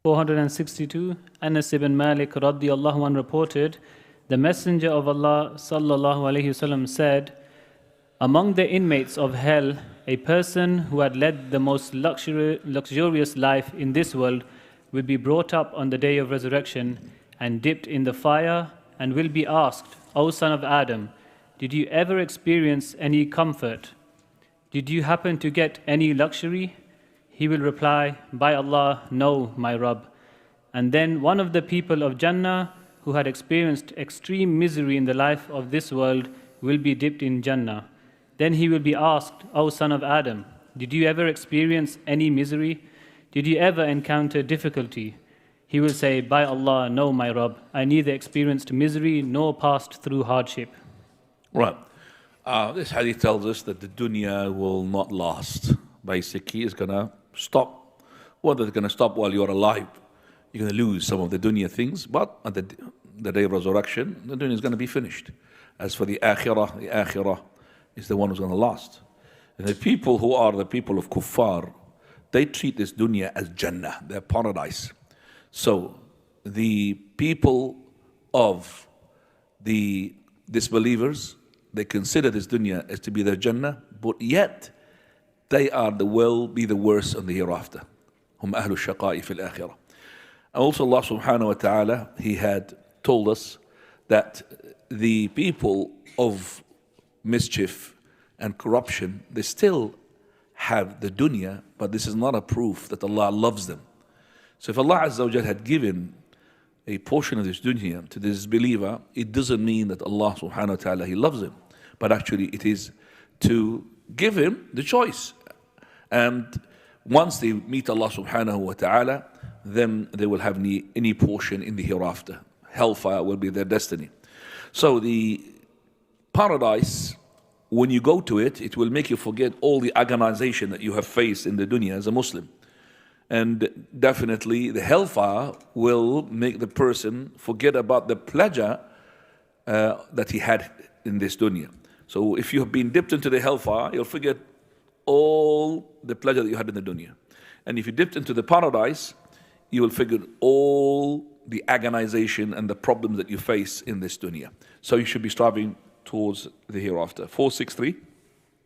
462, Anas ibn Malik radiyallahu anhu reported, the Messenger of Allah sallallahu alayhi wasallam said, among the inmates of hell, a person who had led the most luxurious life in this world will be brought up on the day of resurrection and dipped in the fire and will be asked, O son of Adam, did you ever experience any comfort? Did you happen to get any luxury? He will reply, by Allah, no, my Rabb. And then one of the people of Jannah who had experienced extreme misery in the life of this world will be dipped in Jannah. Then he will be asked, O son of Adam, did you ever experience any misery? Did you ever encounter difficulty? He will say, by Allah, no, my Rabb. I neither experienced misery nor passed through hardship. Right. This hadith tells us that the dunya will not last. Basically, it's going to stop. Whether it's going to stop while you're alive, you're going to lose some of the dunya things, but at the day of resurrection, the dunya is going to be finished. As for the akhirah is the one who's going to last. And the people who are the people of kuffar, they treat this dunya as Jannah, their paradise. So the people of the disbelievers, they consider this dunya as to be their Jannah, but yet they will be the worst on the hereafter. Hum ahlu shaqa'i fil akhirah. Also Allah subhanahu wa ta'ala, He had told us that the people of mischief and corruption, they still have the dunya, but this is not a proof that Allah loves them. So if Allah Azza wa Jal had given a portion of this dunya to this believer, it doesn't mean that Allah subhanahu wa ta'ala, He loves him. But actually it is to give him the choice. And once they meet Allah subhanahu wa ta'ala, then they will have any portion in the hereafter. Hellfire will be their destiny. So the paradise, when you go to it, it will make you forget all the agonization that you have faced in the dunya as a Muslim. And definitely the hellfire will make the person forget about the pleasure that he had in this dunya. So if you have been dipped into the hellfire, you'll forget all the pleasure that you had in the dunya. And if you dipped into the paradise, you will forget all the agonization and the problems that you face in this dunya. So you should be striving towards the hereafter. 463.